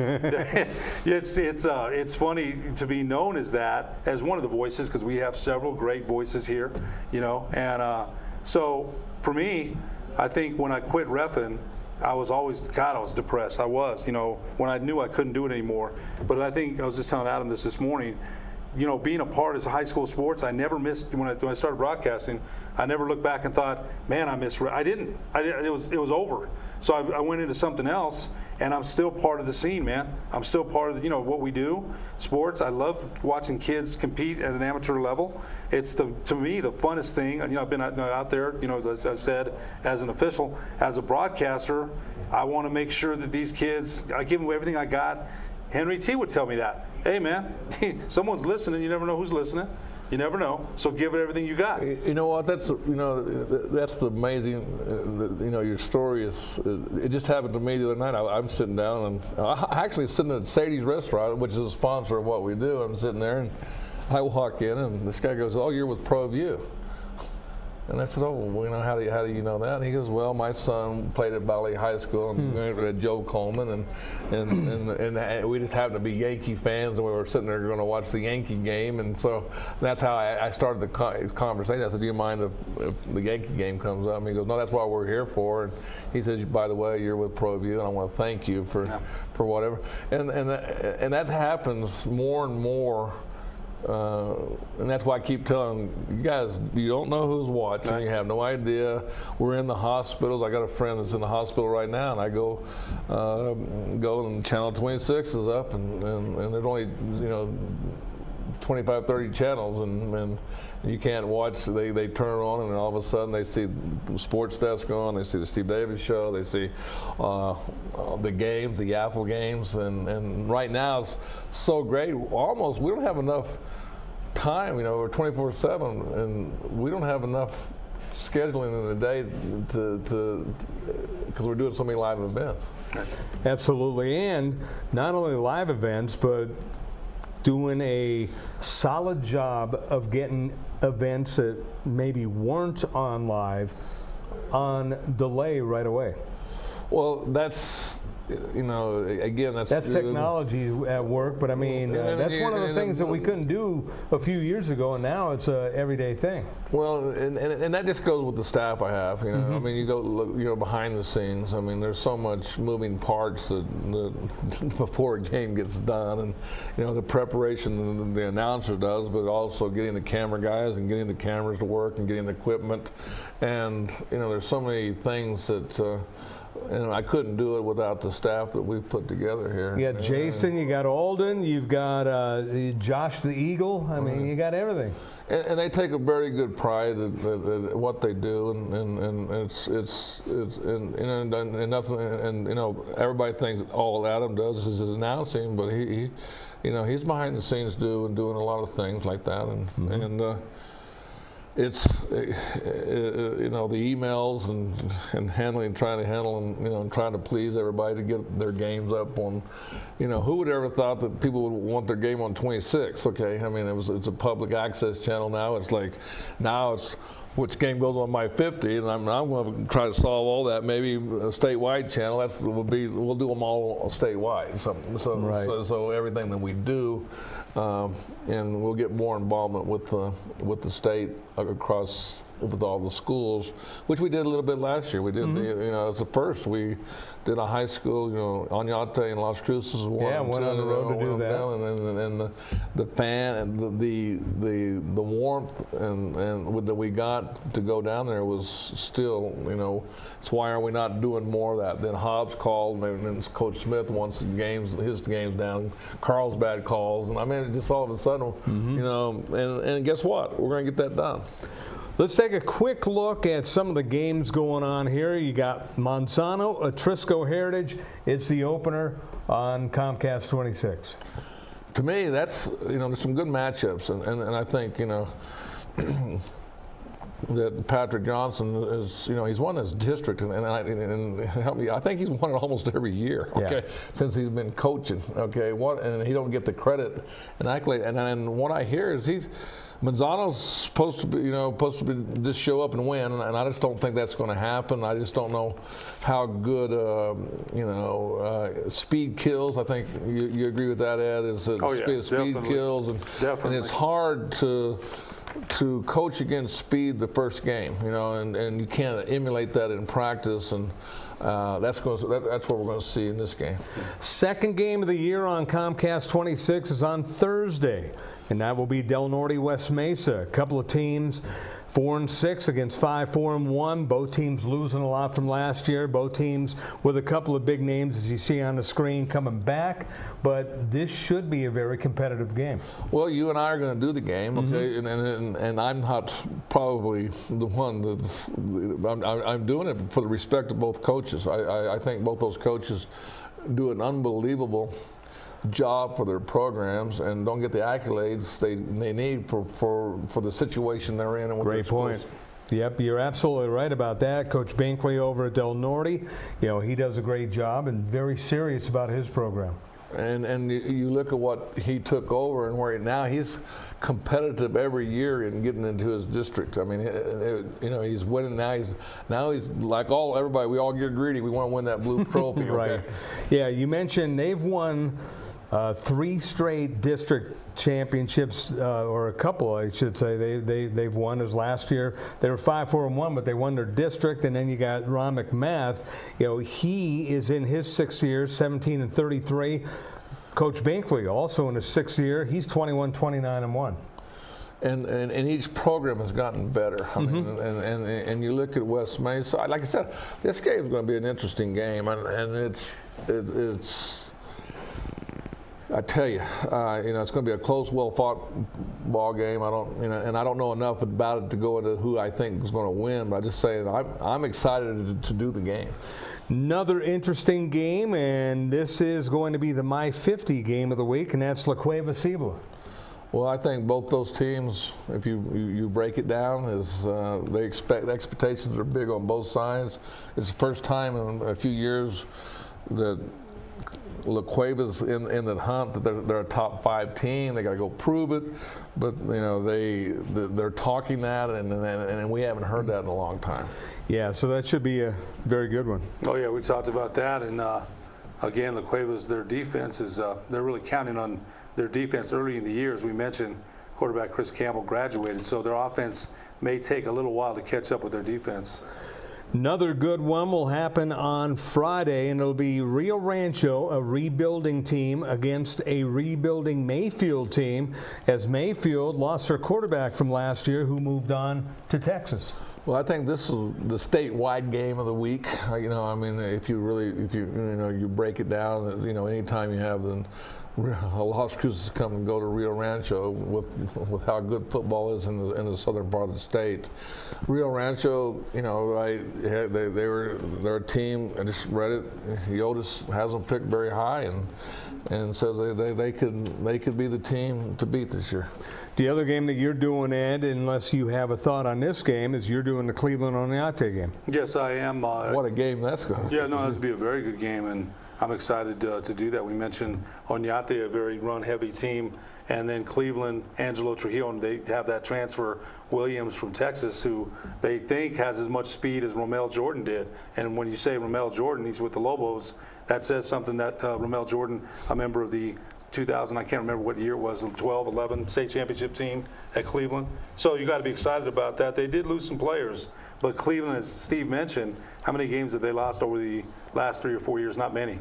it's funny to be known as that, as one of the voices, because we have several great voices here. You know, and so for me, I think when I quit reffing, I was depressed. I was, you know, when I knew I couldn't do it anymore. But I think I was just telling Adam this morning. You know, being a part of high school sports, I never missed when I started broadcasting. I never looked back and thought, man, I missed. I didn't. It was over. So I went into something else, and I'm still part of the scene, man. I'm still part of what we do, sports. I love watching kids compete at an amateur level. It's to me the funnest thing. You know, I've been out there. You know, as I said, as an official, as a broadcaster, I want to make sure that these kids, I give them everything I got. Henry T would tell me that. Hey, man, someone's listening. You never know who's listening. You never know. So give it everything you got. You know what? That's the amazing. Your story is. It just happened to me the other night. I'm sitting down and I'm actually sitting at Sadie's restaurant, which is a sponsor of what we do. I'm sitting there and I walk in and this guy goes, "Oh, you're with Proview." And I said, "Oh, well, how do you know that?" And he goes, "Well, my son played at Valley High School and at Joe Coleman, and we just happened to be Yankee fans, and we were sitting there going to watch the Yankee game, and so that's how I started the conversation. I said, "Do you mind if the Yankee game comes up?" And he goes, "No, that's what we're here for." And he says, "By the way, you're with Proview, and I want to thank you for whatever." And that happens more and more. And that's why I keep telling you guys, you don't know who's watching. You have no idea. We're in the hospitals. I got a friend that's in the hospital right now, and I go and Channel 26 is up, and there's only 25, 30 channels, and you can't watch. They turn it on, and then all of a sudden they see the sports desk on. They see the Steve Davis show. They see the games, the Apple games, and right now it's so great. Almost we don't have enough time. We're 24/7, and we don't have enough scheduling in the day because we're doing so many live events. Absolutely, and not only live events, but doing a solid job of getting events that maybe weren't on live on delay right away. Well, that's again, that's technology at work, but I mean, that's one of the things that we couldn't do a few years ago, and now it's a everyday thing. Well, and that just goes with the staff I have. I mean, you go look, behind the scenes. I mean, there's so much moving parts that before a game gets done, and the preparation the announcer does, but also getting the camera guys and getting the cameras to work and getting the equipment, and there's so many things that. And I couldn't do it without the staff that we've put together here. You got Jason, you got Alden, you've got Josh the Eagle. I mean, you got everything. And they take a very good pride at what they do, and it's nothing. And everybody thinks all Adam does is announcing, but he's behind the scenes doing a lot of things like that, and. It's the emails and trying to handle and trying to please everybody to get their games up on, who would ever thought that people would want their game on 26? Okay, I mean it's a public access channel now. It's like now it's which game goes on my 50, and I'm going to try to solve all that. Maybe a statewide channel. We'll do them all statewide. So everything that we do, and we'll get more involvement with the state across with all the schools, which we did a little bit last year. We did it's the first. We did a high school, Oñate and Las Cruces. Went on the road to do that. And the fan and the warmth and that we got to go down there was still, it's why are we not doing more of that? Then Hobbs called, and Coach Smith wants his games down. Carlsbad calls, and I mean, just all of a sudden, and guess what? We're going to get that done. Let's take a quick look at some of the games going on here. You got Monsanto, Atrisco Heritage. It's the opener on Comcast 26. To me, that's, there's some good matchups, and I think, that Patrick Johnson is, he's won his district, and help me, I think he's won it almost every year, since he's been coaching, and he don't get the credit and accolade. And what I hear is Manzano's supposed to be just show up and win, and I just don't think that's going to happen. I just don't know how good speed kills. I think you agree with that, Ed? Is that speed kills, and it's hard to coach against speed the first game, and you can't emulate that in practice, and that's what we're going to see in this game. Second game of the year on Comcast 26 is on Thursday, and that will be Del Norte West Mesa. A couple of teams 4-6 against 5-4-1. Both teams losing a lot from last year. Both teams with a couple of big names, as you see on the screen, coming back. But this should be a very competitive game. Well, you and I are going to do the game, okay? And I'm not probably the one I'm doing it for the respect of both coaches. I think both those coaches do an unbelievable job for their programs and don't get the accolades they need for the situation they're in. And Great point. Yep, you're absolutely right about that. Coach Binkley over at Del Norte, he does a great job and very serious about his program. And you look at what he took over and where now he's competitive every year in getting into his district. I mean, he's winning now. He's like everybody. We all get greedy. We want to win that blue trophy. Right. Okay? Yeah. You mentioned they've won 3 straight district championships, or a couple, I should say. They've won. As last year they were 5-4-1, but they won their district. And then you got Ron McMath. He is in his 6th year, 17-33. Coach Binkley also in his 6th year. He's 21-29-1. And each program has gotten better. I mean, and you look at West Mesa. Like I said, this game is going to be an interesting game, and it's. I tell you, it's going to be a close, well-fought ball game. I don't know enough about it to go into who I think is going to win. But I just say I'm excited to do the game. Another interesting game, and this is going to be the My 50 game of the week, and that's La Cueva Cibola. Well, I think both those teams, if you break it down, the expectations are big on both sides. It's the first time in a few years that La Cueva's in the hunt, that they're a top 5 team. They got to go prove it, but they're talking that, and we haven't heard that in a long time. Yeah, so that should be a very good one. Oh yeah, we talked about that, and again, La Cueva's their defense is they're really counting on their defense early in the year. As we mentioned, quarterback Chris Campbell graduated, so their offense may take a little while to catch up with their defense. Another good one will happen on Friday, and it'll be Rio Rancho, a rebuilding team, against a rebuilding Mayfield team, as Mayfield lost their quarterback from last year, who moved on to Texas. Well, I think this is the statewide game of the week. If you break it down, anytime you have Las Cruces come and go to Rio Rancho with how good football is in the southern part of the state. Rio Rancho, they're a team. I just read it. Yotis has them picked very high and says they could be the team to beat this year. The other game that you're doing, Ed, unless you have a thought on this game, is you're doing the Cleveland Oneonta game. Yes, I am. What a game that's going to be. Yeah, no, that'd be a very good game, and I'm excited to do that. We mentioned Oneonta, a very run-heavy team, and then Cleveland, Angelo Trujillo, and they have that transfer, Williams from Texas, who they think has as much speed as Romel Jordan did. And when you say Romel Jordan, he's with the Lobos, that says something that Romel Jordan, a member of the 2000, I can't remember what year it was, 12, 11 state championship team at Cleveland. So you got to be excited about that. They did lose some players, but Cleveland, as Steve mentioned, how many games have they lost over the last 3 or 4 years? Not many.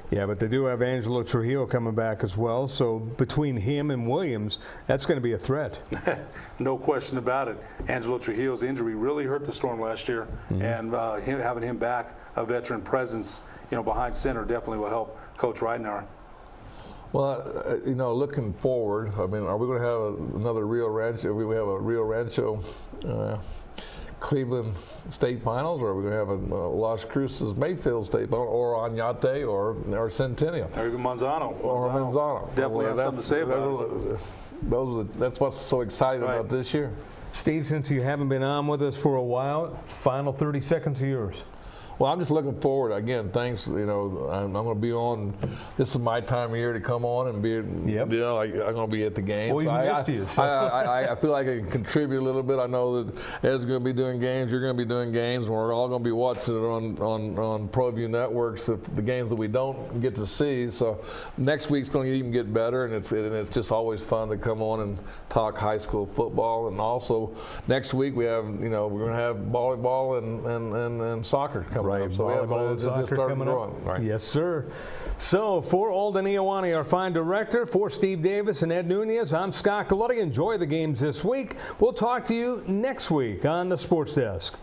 Yeah, but they do have Angelo Trujillo coming back as well. So between him and Williams, that's going to be a threat. No question about it. Angelo Trujillo's injury really hurt the Storm last year, and having him back, a veteran presence, behind center, definitely will help Coach Ridenour. Well, looking forward, are we going to have another Rio Rancho? We have a Rio Rancho Cleveland State Finals, or are we going to have a Las Cruces Mayfield State Final, or Oñate, or Centennial, or even Manzano? Definitely have something to say about it. That's what's so exciting about this year. Steve, since you haven't been on with us for a while, final 30 seconds of yours. Well, I'm just looking forward. Again, thanks. You know, I'm going to be on. This is my time of year to come on and be. You know, like, I'm going to be at the games. Well, we missed you. So. I feel like I can contribute a little bit. I know that Ed's going to be doing games. You're going to be doing games. And we're all going to be watching it on Proview Networks. The games that we don't get to see. So next week's going to even get better. And it's just always fun to come on and talk high school football. And also next week we have, you know, we're going to have volleyball and soccer coming up. So volleyball and soccer coming up. Right. Yes, sir. So for Alden Iowani, our fine director, for Steve Davis and Ed Nunez, I'm Scott Galletti. Enjoy the games this week. We'll talk to you next week on the Sports Desk.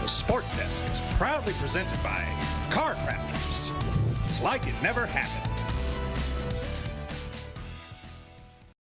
The Sports Desk is proudly presented by Car Crafters. It's like it never happened.